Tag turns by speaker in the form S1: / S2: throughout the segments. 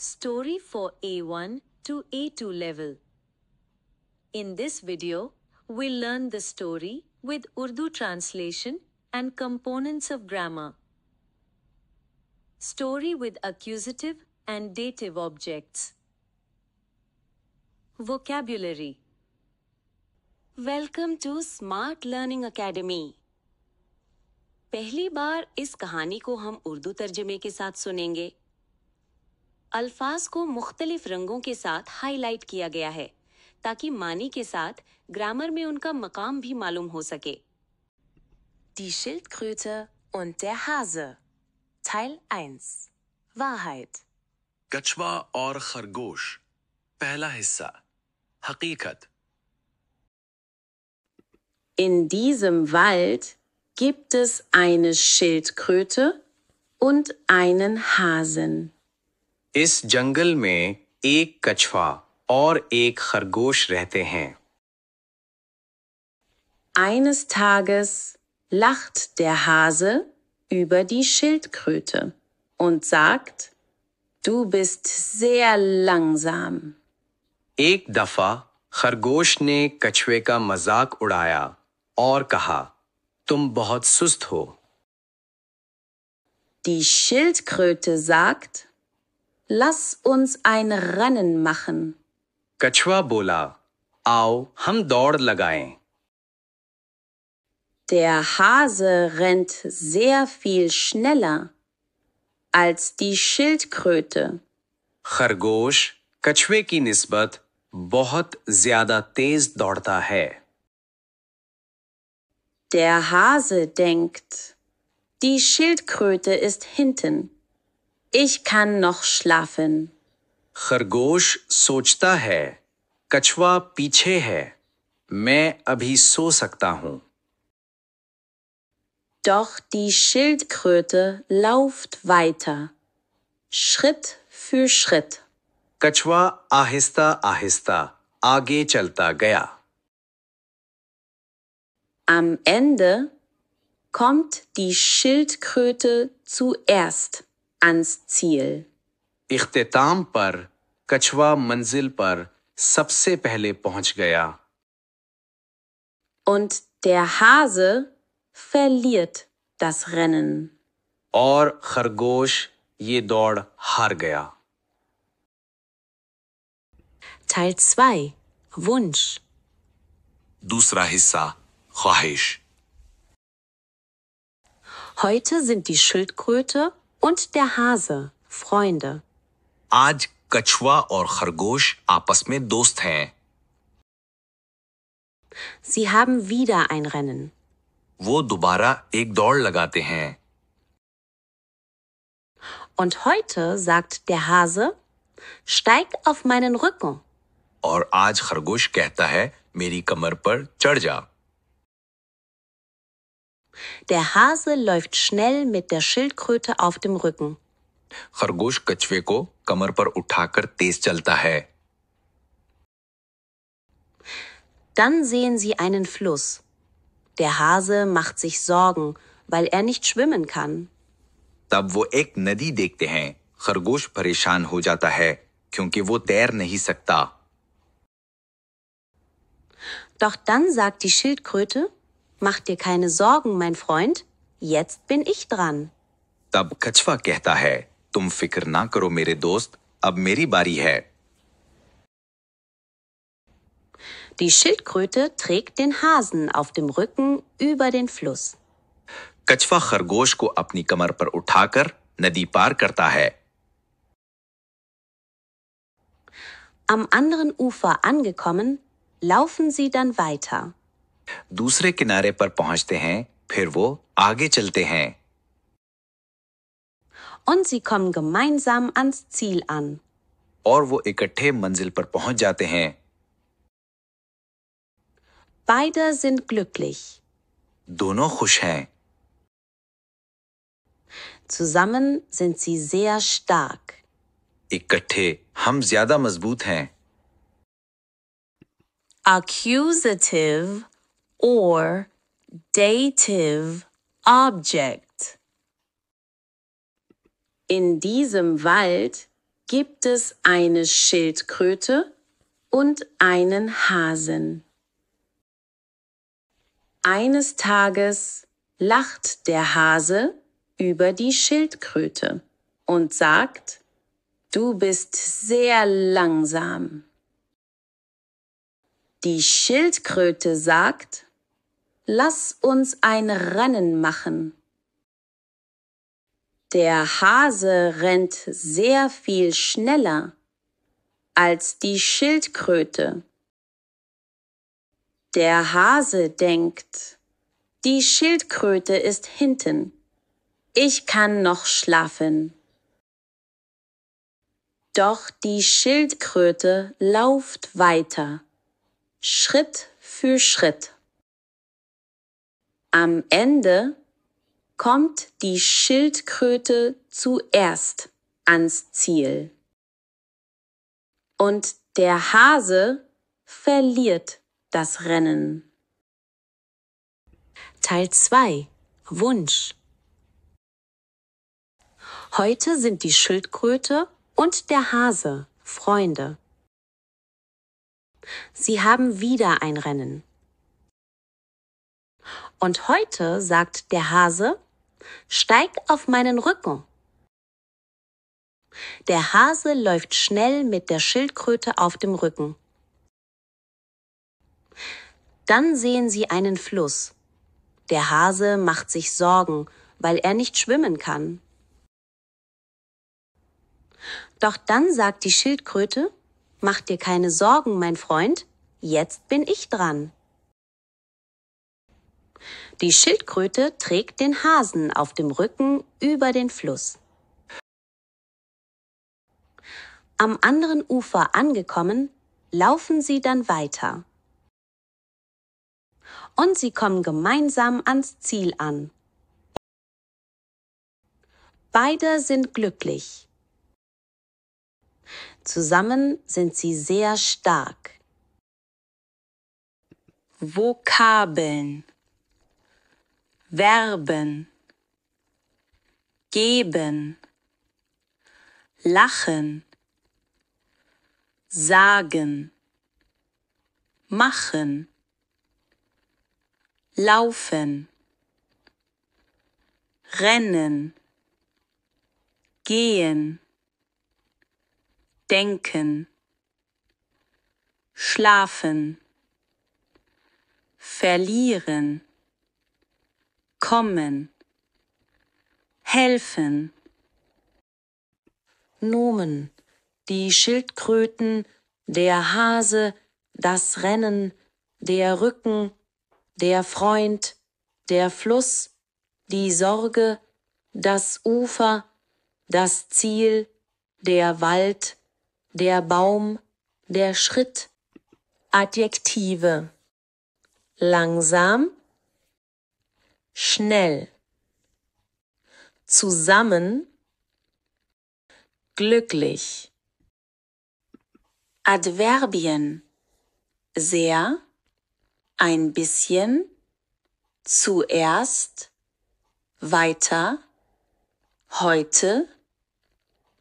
S1: Story for A1 to A2 level. In this video, we'll learn the story with Urdu translation and components of grammar. Story with accusative and dative objects. Vocabulary.
S2: Welcome to smart learning academy. पहली बार इस कहानी को हम उर्दू तर्जमे के साथ सुनेंगे। अल्फाज को मुख्तलिफ रंगों के साथ हाईलाइट किया गया है ताकि मानी के साथ ग्रामर में उनका मकाम भी मालूम हो सके।
S3: Die Schildkröte und der Hase. Teil 1. Wahrheit.
S4: कछुआ और खरगोश। पहला हिस्सा। हकीकत।
S3: In diesem Wald gibt es eine Schildkröte und einen Hasen.
S5: इस जंगल में एक कछुआ और एक खरगोश रहते हैं।
S3: Eines Tages lacht der Hase über die Schildkröte und sagt, du bist sehr langsam.
S5: एक दफा खरगोश ने कछुए का मजाक उड़ाया और कहा, तुम बहुत सुस्त हो।
S3: Die Schildkröte sagt, lass uns ein Rennen machen.
S5: कछुआ बोला, आओ हम दौड़ लगाएं।
S3: Der Hase rennt sehr viel schneller als die Schildkröte.
S5: खरगोश कछुए की निस्बत बहुत ज्यादा तेज दौड़ता है।
S3: Der Hase denkt, die Schildkröte ist hinten. Ich kann noch schlafen.
S5: खरगोश सोचता है, कछुआ पीछे है, मैं अभी सो सकता हूँ।
S3: Doch die Schildkröte lauft weiter, Schritt für Schritt.
S5: कछुआ आहिस्ता आहिस्ता आगे चलता गया।
S3: Am Ende kommt die Schildkröte zuerst ans Ziel.
S5: इख्तिताम पर कछुआ मंजिल पर सबसे पहले पहुंच गया।
S3: Und der Hase verliert das Rennen.
S5: और खरगोश ये दौड़ हार गया।
S2: Teil 2. Wunsch.
S4: दूसरा हिस्सा। ख्वाहिश।
S2: Heute sind die Schildkröte und der Hase Freunde.
S4: आज कछुआ और खरगोश आपस में दोस्त हैं।
S2: Sie haben wieder ein Rennen.
S4: वो दोबारा एक दौड़ लगाते हैं।
S2: Und heute sagt der Hase, steig auf meinen Rücken.
S4: और आज खरगोश कहता है, मेरी कमर पर चढ़ जा।
S2: Der Hase läuft schnell mit der Schildkröte auf dem Rücken.
S4: खरगोश कछुए को कमर पर उठाकर तेज चलता है।
S2: Dann sehen sie einen Fluss. Der Hase macht sich Sorgen, weil er nicht schwimmen kann.
S4: तब वो एक नदी देखते हैं। खरगोश परेशान हो जाता है क्योंकि वो तैर नहीं सकता।
S2: Doch dann sagt die Schildkröte, mach dir keine Sorgen, mein Freund, jetzt bin ich dran.
S4: तब कछुआ कहता है, तुम फिक्र ना करो मेरे दोस्त, अब मेरी बारी है।
S2: Die Schildkröte trägt den Hasen auf dem Rücken über den Fluss.
S4: कछुआ खरगोश को अपनी कमर पर उठाकर नदी पार करता है।
S2: Am anderen Ufer angekommen, laufen sie dann weiter.
S4: दूसरे किनारे पर पहुंचते हैं, फिर वो आगे चलते हैं।
S2: Und sie kommen gemeinsam ans Ziel an.
S4: और वो इकट्ठे मंजिल पर पहुंच जाते हैं।
S2: Beide sind glücklich.
S4: दोनों खुश हैं।
S2: Zusammen sind sie sehr stark.
S4: इकट्ठे हम ज्यादा मजबूत हैं।
S3: Accusative or dative object. In diesem Wald gibt es eine Schildkröte und einen Hasen. Eines Tages lacht der Hase über die Schildkröte und sagt: Du bist sehr langsam. Die Schildkröte sagt: Lass uns ein Rennen machen. Der Hase rennt sehr viel schneller als die Schildkröte. Der Hase denkt: Die Schildkröte ist hinten. Ich kann noch schlafen. Doch die Schildkröte lauft weiter, Schritt für Schritt. Am Ende kommt die Schildkröte zuerst ans Ziel. Und der Hase verliert das Rennen.
S2: Teil 2. Wunsch. Heute sind die Schildkröte und der Hase Freunde. Sie haben wieder ein Rennen. Und heute sagt der Hase: Steig auf meinen Rücken. Der Hase läuft schnell mit der Schildkröte auf dem Rücken. Dann sehen sie einen Fluss. Der Hase macht sich Sorgen, weil er nicht schwimmen kann. Doch dann sagt die Schildkröte: Mach dir keine Sorgen, mein Freund, jetzt bin ich dran. Die Schildkröte trägt den Hasen auf dem Rücken über den Fluss. Am anderen Ufer angekommen, laufen sie dann weiter. Und sie kommen gemeinsam ans Ziel an. Beide sind glücklich. Zusammen sind sie sehr stark.
S3: Vokabeln: Verben: geben, lachen, sagen, machen, laufen, rennen, gehen, denken, schlafen, verlieren, kommen, helfen.
S2: Nomen: die Schildkröten, der Hase, das Rennen, der Rücken, der Freund, der Fluss, die Sorge, das Ufer, das Ziel, der Wald, der Baum, der Schritt.
S3: Adjektive: langsam, schnell, zusammen, glücklich. Adverbien: sehr, ein bisschen, zuerst, weiter, heute,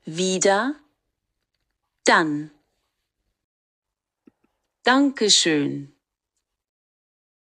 S3: wieder, dann. Dankeschön.